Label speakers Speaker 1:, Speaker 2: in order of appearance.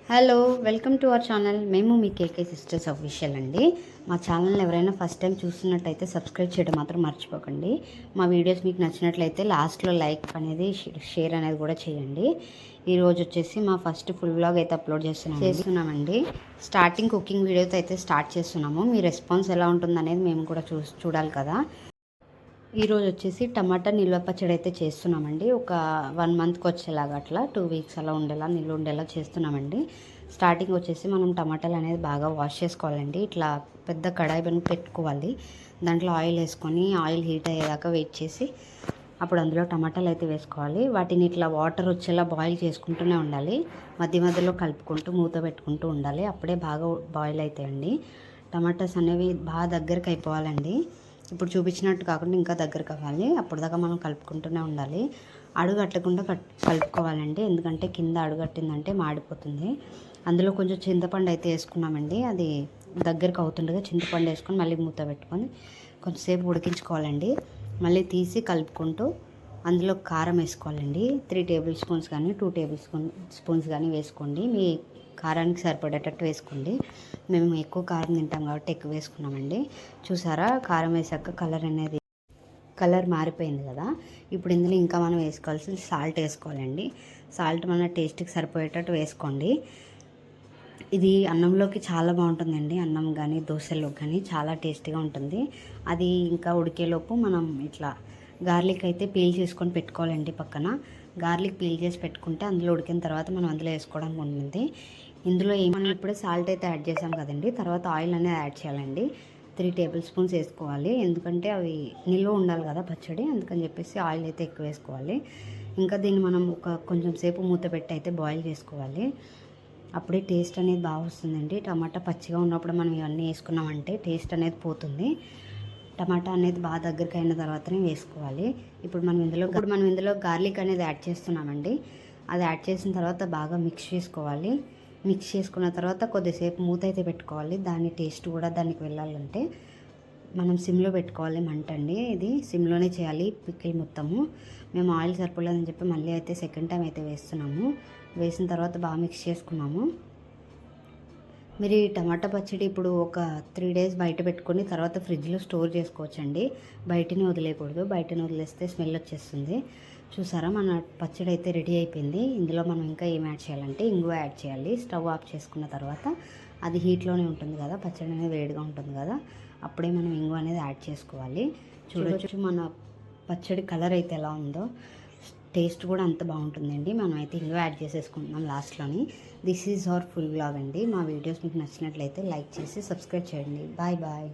Speaker 1: Hello, welcome to our channel. మేము మీ కేకే sisters official అండి. మా ఛానల్ ఎవరైనా ఫస్ట్ టైం చూస్తున్నట్టయితే సబ్స్క్రైబ్ చేయడం మాత్రం మర్చిపోకండి. మా వీడియోస్ మీకు నచ్చినట్లయితే లాస్ట్లో లైక్ అనేది షేర్ అనేది కూడా చేయండి. ఈరోజు వచ్చేసి మా ఫస్ట్ ఫుల్ వ్లాగ్ అయితే అప్లోడ్ చేస్తున్నామండి. స్టార్టింగ్ కుకింగ్ వీడియోతో అయితే స్టార్ట్ చేస్తున్నాము. మీ రెస్పాన్స్ ఎలా ఉంటుందనేది మేము కూడా చూడాలి కదా. ఈరోజు వచ్చేసి టమాటా నిల్వ పచ్చడి అయితే చేస్తున్నామండి. ఒక 1 మంత్కి వచ్చేలాగా అట్లా 2 వీక్స్ అలా ఉండేలా నిల్వ ఉండేలా చేస్తున్నామండి. స్టార్టింగ్ వచ్చేసి మనం టమాటాలు అనేది బాగా వాష్ చేసుకోవాలండి. ఇట్లా పెద్ద కడాయి పెట్టుకోవాలి. దాంట్లో ఆయిల్ వేసుకొని ఆయిల్ హీట్ అయ్యేదాకా వెయిట్ చేసి అప్పుడు అందులో టమాటాలు అయితే వేసుకోవాలి. వాటిని ఇట్లా వాటర్ వచ్చేలా బాయిల్ చేసుకుంటూనే ఉండాలి. మధ్య మధ్యలో కలుపుకుంటూ మూత పెట్టుకుంటూ ఉండాలి. అప్పుడే బాగా బాయిల్ అవుతాయండి. టమాటాస్ అనేవి బాగా దగ్గరికి అయిపోవాలండి. ఇప్పుడు చూపించినట్టు కాకుండా ఇంకా దగ్గర కావాలి. అప్పటిదాకా మనం కలుపుకుంటూనే ఉండాలి. అడుగట్టకుండా కలుపుకోవాలండి. ఎందుకంటే కింద అడుగట్టిందంటే మాడిపోతుంది. అందులో కొంచెం చింతపండు అయితే వేసుకున్నామండి. అది దగ్గరకు అవుతుండగా చింతపండు వేసుకొని మళ్ళీ మూత పెట్టుకొని కొంచెంసేపు ఉడికించుకోవాలండి. మళ్ళీ తీసి కలుపుకుంటూ అందులో కారం వేసుకోవాలండి. 3 టేబుల్ స్పూన్స్ కానీ 2 టేబుల్ స్పూన్స్ కానీ వేసుకోండి. మీ కారానికి సరిపడేటట్టు వేసుకోండి. మేము ఎక్కువ కారం తింటాం కాబట్టి ఎక్కువ వేసుకున్నామండి. చూసారా, కారం వేసాక కలర్ మారిపోయింది కదా. ఇప్పుడు ఇందులో ఇంకా మనం వేసుకోవాల్సింది సాల్ట్ వేసుకోవాలండి. సాల్ట్ మన టేస్ట్కి సరిపోయేటట్టు వేసుకోండి. ఇది అన్నంలోకి చాలా బాగుంటుందండి. అన్నం కానీ దోశలో కానీ చాలా టేస్టీగా ఉంటుంది. అది ఇంకా ఉడికేలోపు మనం ఇట్లా గార్లిక్ అయితే పీల్ చేసుకొని పెట్టుకోవాలండి. పక్కన గార్లిక్ పీల్ చేసి పెట్టుకుంటే అందులో ఉడికిన తర్వాత మనం అందులో వేసుకోవడానికి ఉంటుంది. ఇందులో మనం ఇప్పుడే సాల్ట్ అయితే యాడ్ చేసాం కదండి. తర్వాత ఆయిల్ అనేది యాడ్ చేయాలండి. 3 టేబుల్ స్పూన్స్ వేసుకోవాలి. ఎందుకంటే అవి నిల్వ ఉండాలి కదా పచ్చడి, అందుకని చెప్పేసి ఆయిల్ అయితే ఎక్కువ వేసుకోవాలి. ఇంకా దీన్ని మనం కొంచెం సేపు మూత పెట్టి అయితే బాయిల్ చేసుకోవాలి. అప్పుడే టేస్ట్ అనేది బాగా వస్తుందండి. టమాటా పచ్చిగా ఉన్నప్పుడు మనం ఇవన్నీ వేసుకున్నామంటే టేస్ట్ అనేది పోతుంది. టమాటా అనేది బాగా దగ్గరికి అయిన తర్వాతనే వేసుకోవాలి. ఇప్పుడు మనం ఇందులో గార్లిక్ అనేది యాడ్ చేస్తున్నామండి. అది యాడ్ చేసిన తర్వాత బాగా మిక్స్ చేసుకోవాలి. మిక్స్ చేసుకున్న తర్వాత కొద్దిసేపు మూత అయితే పెట్టుకోవాలి. దాని టేస్ట్ కూడా దానికి వెళ్ళాలంటే మనం సిమ్లో పెట్టుకోవాలి మంట అండి. ఇది సిమ్లోనే చేయాలి పికిల్ మొత్తము. మేము ఆయిల్ సరిపోలేదని చెప్పి మళ్ళీ అయితే సెకండ్ టైం అయితే వేస్తున్నాము. వేసిన తర్వాత బాగా మిక్స్ చేసుకున్నాము. మీరు ఈ టమాటా పచ్చడి ఇప్పుడు ఒక 3 డేస్ బయట పెట్టుకొని తర్వాత ఫ్రిడ్జ్లో స్టోర్ చేసుకోవచ్చండి. బయటనే వదిలేయకూడదు. బయటనే వదిలేస్తే స్మెల్ వచ్చేస్తుంది. చూసారా, మన పచ్చడి అయితే రెడీ అయిపోయింది. ఇందులో మనం ఇంకా ఏం యాడ్ చేయాలంటే ఇంగువ యాడ్ చేయాలి. స్టవ్ ఆఫ్ చేసుకున్న తర్వాత అది హీట్లోనే ఉంటుంది కదా, పచ్చడి అనేది వేడిగా ఉంటుంది కదా, అప్పుడే మనం ఇంగువ అనేది యాడ్ చేసుకోవాలి. చూడవచ్చు మన పచ్చడి కలర్ అయితే ఎలా ఉందో. టేస్ట్ కూడా అంత బాగుంటుందండి. మనం అయితే ఇంగువ యాడ్ చేసేసుకుంటున్నాం లాస్ట్లోని. This is our full vlog అండి. మా వీడియోస్ మీకు నచ్చినట్లయితే లైక్ చేసి సబ్స్క్రైబ్ చేయండి. Bye bye.